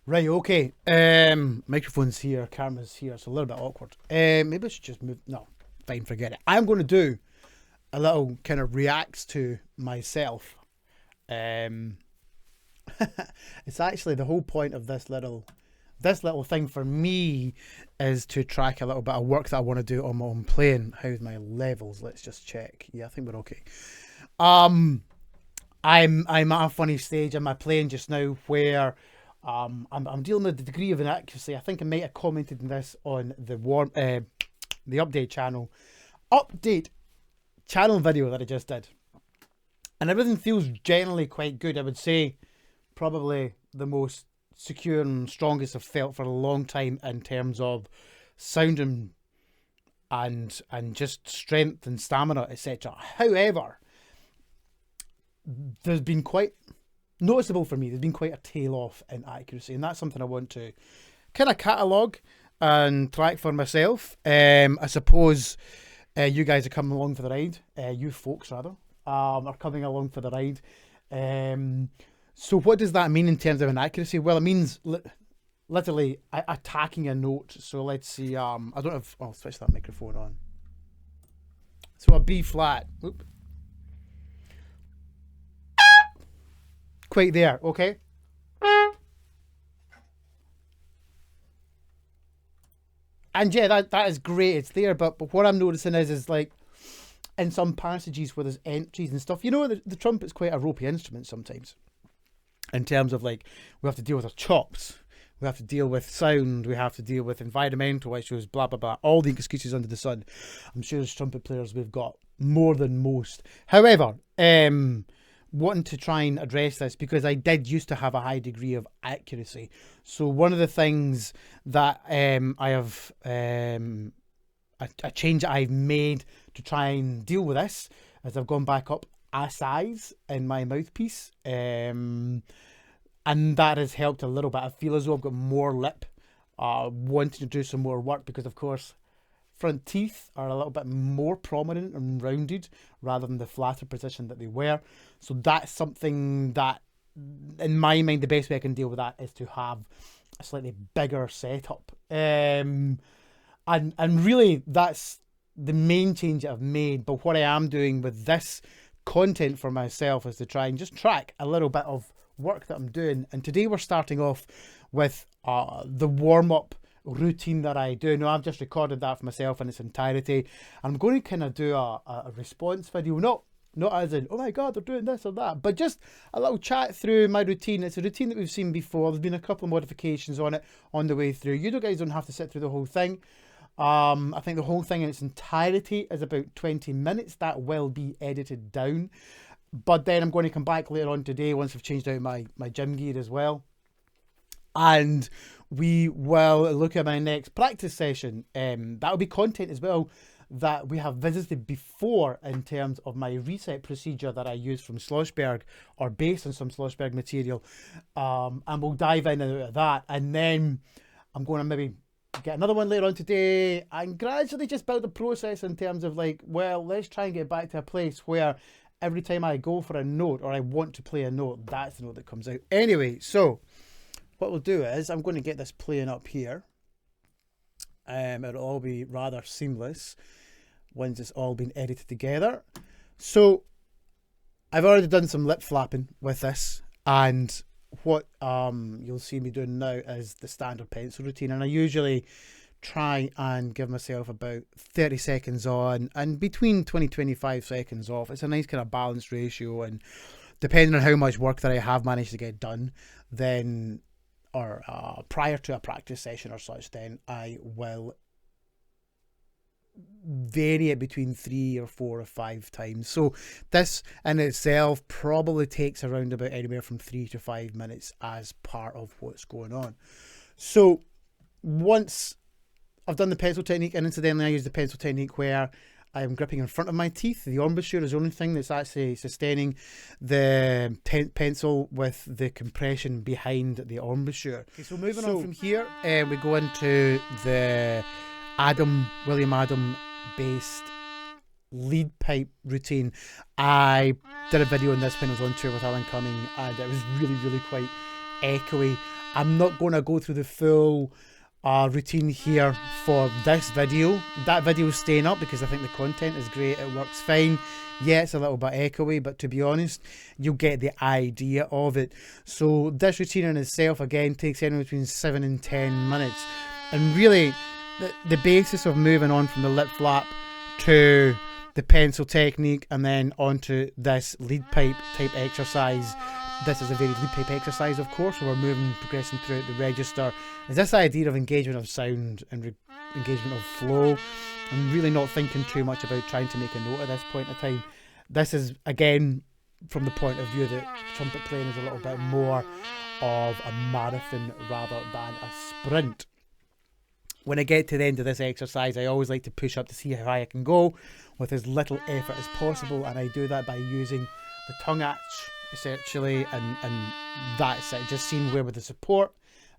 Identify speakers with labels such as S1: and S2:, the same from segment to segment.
S1: Right, okay. Microphone's here, camera's here. It's a little bit awkward. Maybe I should just move. No, fine, forget it. I'm going to do a little kind of reacts to myself. Um, it's actually the whole point of this little thing for me is to track a little bit of work that I want to do on my own plane. How's my levels? Let's just check. Yeah, I think we're okay. Um, I'm at a funny stage in my playing just now where I'm dealing with the degree of inaccuracy. I think I might have commented on this on the update channel video that I just did, and everything feels generally quite good. I would say probably the most secure and strongest I've felt for a long time in terms of sound and just strength and stamina, etc. However, there's been quite noticeable for me. There's been quite a tail off in accuracy, and that's something I want to kind of catalogue and track for myself. I suppose you guys are coming along for the ride. You folks, rather, are coming along for the ride. So what does that mean in terms of inaccuracy? Well, it means literally attacking a note. So let's see. I don't have. I'll switch that microphone on. So a B flat. Oop. Quite there, okay? And yeah, that is great. It's there, but what I'm noticing is like in some passages where there's entries and stuff. You know, the trumpet's quite a ropey instrument sometimes. In terms of like, we have to deal with our chops, we have to deal with sound, we have to deal with environmental issues, blah blah blah, all the excuses under the sun. I'm sure as trumpet players we've got more than most. However, wanting to try and address this because I did used to have a high degree of accuracy. So one of the things that I have a change that I've made to try and deal with this is I've gone back up a size in my mouthpiece, and that has helped a little bit. I feel as though I've got more lip, wanting to do some more work because of course front teeth are a little bit more prominent and rounded rather than the flatter position that they were. So that's something that, in my mind, the best way I can deal with that is to have a slightly bigger setup. And really, that's the main change that I've made. But what I am doing with this content for myself is to try and just track a little bit of work that I'm doing. And today we're starting off with the warm-up routine that I do. Now, I've just recorded that for myself in its entirety. I'm going to kind of do a response video, not as in, oh my god, they're doing this or that, but just a little chat through my routine. It's a routine that we've seen before. There's been a couple of modifications on it on the way through. You guys don't have to sit through the whole thing. I think the whole thing in its entirety is about 20 minutes. That will be edited down. But then I'm going to come back later on today once I've changed out my gym gear as well. And we will look at my next practice session. That'll be content as well that we have visited before in terms of my reset procedure that I use from Schlossberg or based on some Schlossberg material. And we'll dive into that. And then I'm going to maybe get another one later on today and gradually just build a process in terms of like, well, let's try and get back to a place where every time I go for a note or I want to play a note, that's the note that comes out. Anyway, so what we'll do is I'm going to get this playing up here. It'll all be rather seamless once it's all been edited together. So I've already done some lip flapping with this, and what you'll see me doing now is the standard pencil routine, and I usually try and give myself about 30 seconds on and between 20-25 seconds off. It's a nice kind of balanced ratio, and depending on how much work that I have managed to get done, then or prior to a practice session or such, then I will vary it between 3 or 4 or 5 times. So this in itself probably takes around about anywhere from 3 to 5 minutes as part of what's going on. So once I've done the pencil technique, and incidentally I use the pencil technique where I am gripping in front of my teeth. The embouchure is the only thing that's actually sustaining the pencil with the compression behind the embouchure. Okay, so moving on from here, we go into the William Adam based lead pipe routine. I did a video on this when I was on tour with Alan Cumming, and it was really quite echoey. I'm not going to go through the full routine here for this video. That video is staying up because I think the content is great. It works fine. Yeah, it's a little bit echoey, but to be honest, you'll get the idea of it. So this routine in itself, again, takes anywhere between 7 and 10 minutes. And really, the basis of moving on from the lip flap to the pencil technique and then onto this lead pipe type exercise. This is a very lead pipe exercise, of course, so we're progressing throughout the register. Is this idea of engagement of sound and engagement of flow? I'm really not thinking too much about trying to make a note at this point in time. This is, again, from the point of view that trumpet playing is a little bit more of a marathon rather than a sprint. When I get to the end of this exercise, I always like to push up to see how high I can go with as little effort as possible, and I do that by using the tongue arch essentially, and that's it. Just seeing where with the support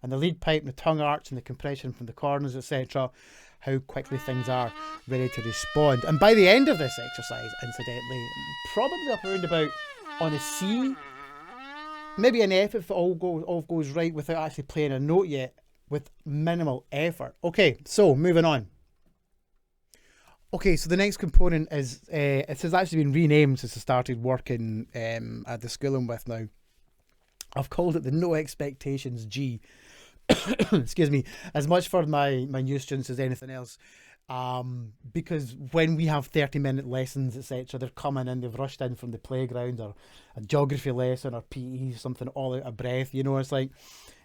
S1: and the lead pipe and the tongue arch and the compression from the corners, etc., how quickly things are ready to respond. And by the end of this exercise, incidentally, probably up around about on a C, maybe an F if it all goes right without actually playing a note yet, with minimal effort. Okay, so moving on. Okay, so the next component is, it has actually been renamed since I started working at the school I'm with now. I've called it the No Expectations G. Excuse me, as much for my new students as anything else. Because when we have 30-minute lessons, etc., they're coming in, they've rushed in from the playground or a geography lesson or PE, something all out of breath. You know, it's like,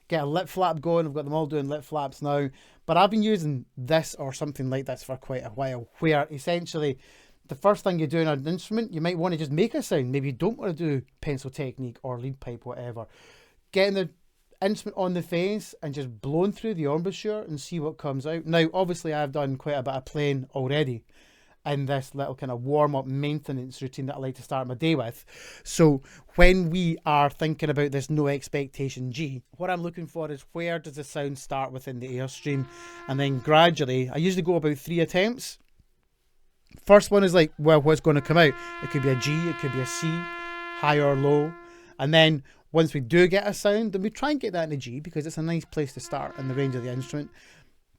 S1: get a lip flap going. I've got them all doing lip flaps now. But I've been using this or something like this for quite a while, where essentially the first thing you do on an instrument, you might want to just make a sound. Maybe you don't want to do pencil technique or lead pipe, whatever. Getting the instrument on the face and just blowing through the embouchure and see what comes out. Now, obviously, I've done quite a bit of playing already in this little kind of warm-up maintenance routine that I like to start my day with. So when we are thinking about this No Expectation G, what I'm looking for is where does the sound start within the airstream, and then gradually, I usually go about 3 attempts. First one is like, well, what's going to come out? It could be a G, it could be a C, high or low, and then once we do get a sound, then we try and get that in a G because it's a nice place to start in the range of the instrument.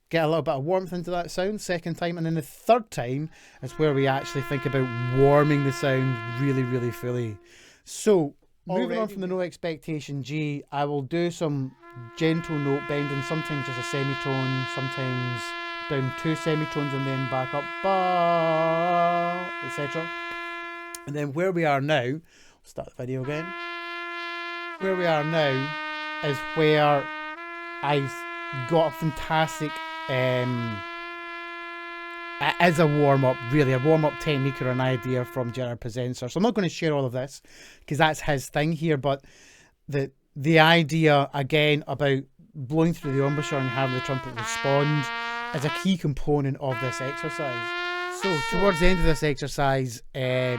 S1: Get a little bit of warmth into that sound, second time, and then the third time is where we actually think about warming the sound really, really fully. So, moving on from the No Expectation G, I will do some gentle note bending, sometimes just a semitone, sometimes down 2 semitones and then back up, ba, etc. And then where we are now, we'll start the video again. Where we are now is where I've got a fantastic as a warm-up, really, a warm-up technique or an idea from Gerard Presenter. So I'm not going to share all of this because that's his thing here, but the idea, again, about blowing through the embouchure and having the trumpet respond is a key component of this exercise. So towards the end of this exercise, there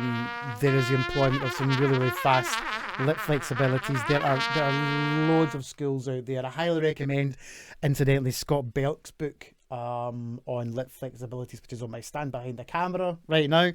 S1: is the employment of some really, really fast lip flexibilities. There are loads of schools out there. I highly recommend, incidentally, Scott Belk's book on lip flexibilities, which is on my stand behind the camera right now.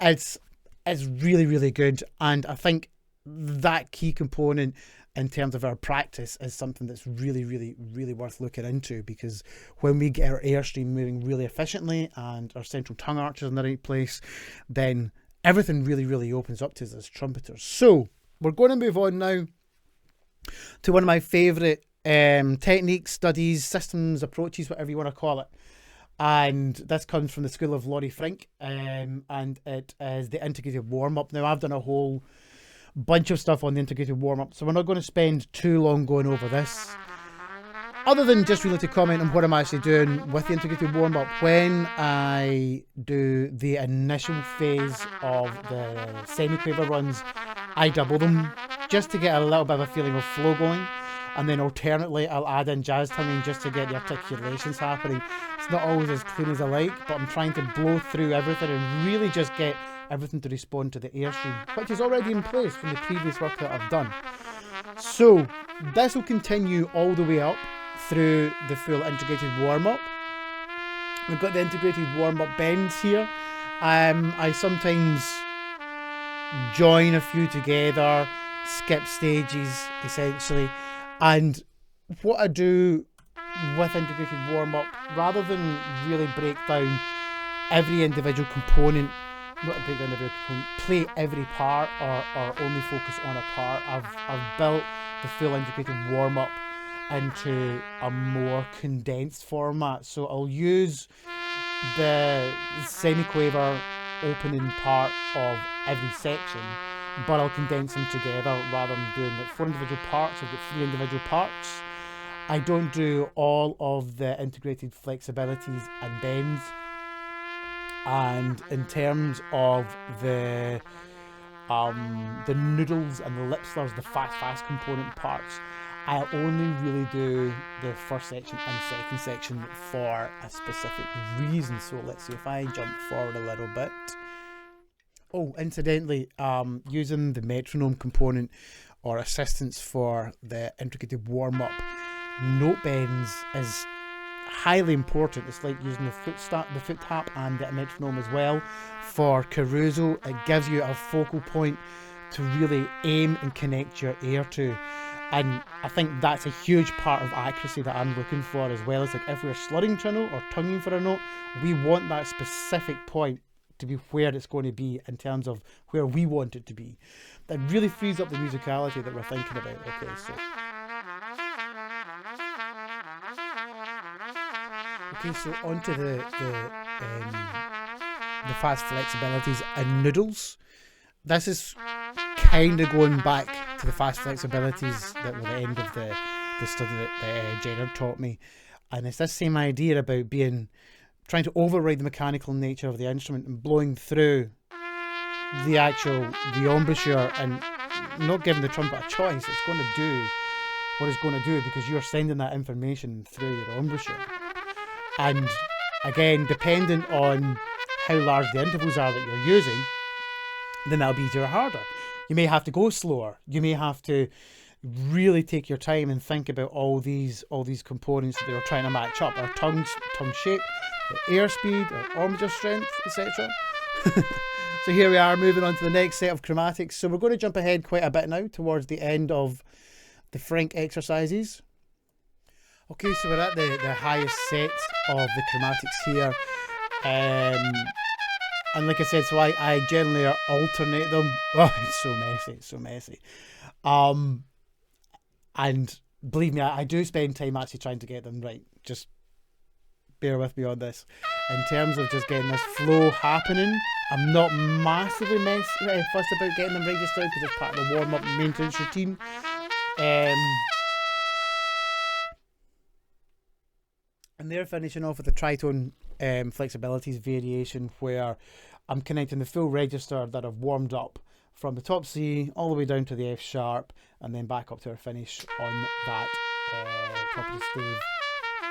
S1: It's really, really good, and I think that key component in terms of our practice is something that's really, really, really worth looking into, because when we get our airstream moving really efficiently and our central tongue arches in the right place, then everything really, really opens up to us as trumpeters. So we're going to move on now to one of my favourite techniques, studies, systems, approaches, whatever you want to call it. And this comes from the school of Laurie Frink, and it is the integrated warm-up. Now, I've done a whole bunch of stuff on the integrated warm-up, so we're not going to spend too long going over this, other than just really to comment on what I'm actually doing with the integrated warm-up. When I do the initial phase of the semi-quaver runs, I double them just to get a little bit of a feeling of flow going, and then alternately I'll add in jazz tonguing just to get the articulations happening. It's not always as clean as I like, but I'm trying to blow through everything and really just get everything to respond to the airstream, which is already in place from the previous work that I've done. So this will continue all the way up through the full integrated warm-up. We've got the integrated warm-up bends here. I sometimes join a few together skip stages essentially. And what I do with integrated warm up, rather than really break down every individual component, not break down every component, play every part or only focus on a part, I've built the full integrated warm up into a more condensed format. So I'll use the semi-quaver opening part of every section, but I'll condense them together rather than doing like 4 individual parts. I've got 3 individual parts. I don't do all of the integrated flexibilities and bends. And in terms of the noodles and the lip slurs, the fast component parts, I only really do the first section and second section for a specific reason. So let's see if I jump forward a little bit. Oh, incidentally, using the metronome component or assistance for the integrated warm-up, note bends is highly important. It's like using the foot tap and the metronome as well for carousel. It gives you a focal point to really aim and connect your ear to. And I think that's a huge part of accuracy that I'm looking for, as well as like if we're slurring to a note or tonguing for a note, we want that specific point to be where it's going to be in terms of where we want it to be. That really frees up the musicality that we're thinking about. Okay, so onto the fast flexibilities and noodles. This is kind of going back to the fast flexibilities that were the end of the study that Gerard taught me, and it's this same idea about trying to override the mechanical nature of the instrument and blowing through the embouchure and not giving the trumpet a choice. It's going to do what it's going to do because you're sending that information through your embouchure. And again, depending on how large the intervals are that you're using, then that'll be easier or harder. You may have to go slower. You may have to really take your time and think about all these components that you're trying to match up. Our tongue shape, our airspeed, our embouchure strength, etc. So here we are moving on to the next set of chromatics. So we're going to jump ahead quite a bit now towards the end of the Franck exercises. Okay, so we're at the highest set of the chromatics here. And like I said, so I generally alternate them. Oh, it's so messy. And believe me, I do spend time actually trying to get them right. Just bear with me on this. In terms of just getting this flow happening, I'm not massively fussed about getting them right just now because it's part of the warm-up maintenance routine. And they're finishing off with the tritone flexibilities variation, where I'm connecting the full register that I've warmed up from the top C all the way down to the F sharp and then back up to our finish on that top of the stave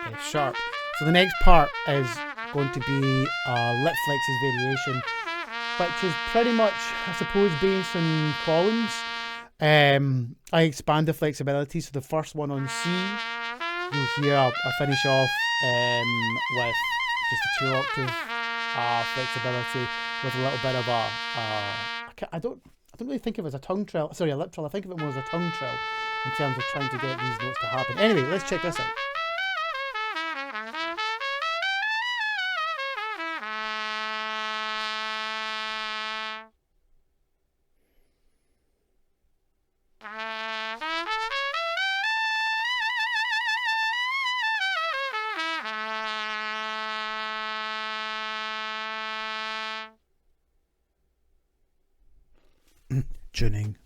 S1: F sharp. So the next part is going to be a lip flexes variation, which is pretty much, I suppose, based on Collins. I expand the flexibility, so the first one on C, you'll hear I'll finish off with just a 2 octave flexibility with a little bit of I don't really think of it as a tongue trill. Sorry, a lip trill. I think of it more as a tongue trill in terms of trying to get these notes to happen. Anyway, let's check this out. Tuning.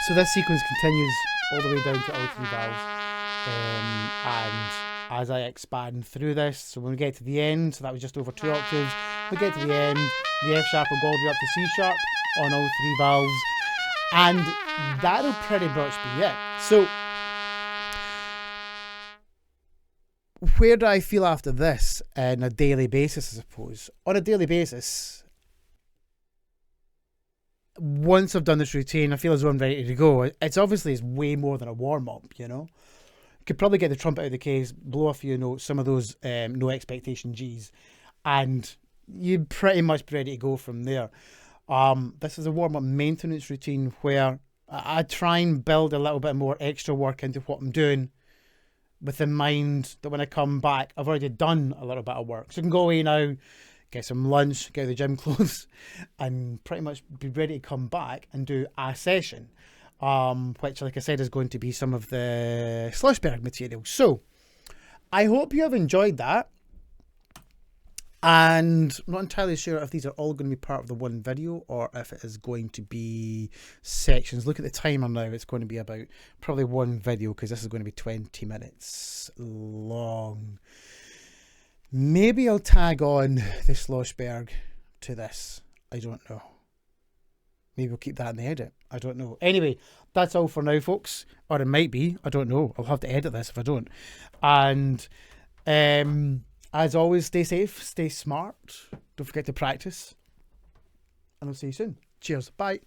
S1: So this sequence continues all the way down to all 3 vowels, and as I expand through this, so when we get to the end, so that was just over 2 octaves, we get to the end, the F sharp will go all the way up to C sharp on all 3 vowels, and that'll pretty much be it. So where do I feel after this on a daily basis, I suppose? On a daily basis, once I've done this routine, I feel as though I'm ready to go. It's way more than a warm-up, you know? could probably get the trumpet out of the case, blow a few notes, some of those no expectation Gs, and you'd pretty much be ready to go from there. This is a warm-up maintenance routine where I try and build a little bit more extra work into what I'm doing, with in mind that when I come back, I've already done a little bit of work. So I can go away now, get some lunch, get out of the gym clothes, and pretty much be ready to come back and do a session, which, like I said, is going to be some of the Schlossberg material. So I hope you have enjoyed that. And I'm not entirely sure if these are all going to be part of the one video or if it is going to be sections. Look at the timer now. It's going to be about probably one video because this is going to be 20 minutes long. Maybe I'll tag on the Schlossberg to this. I don't know. Maybe we'll keep that in the edit. I don't know. Anyway, that's all for now, folks. Or it might be. I don't know. I'll have to edit this if I don't. And as always, stay safe, stay smart. Don't forget to practice. And I'll see you soon. Cheers. Bye.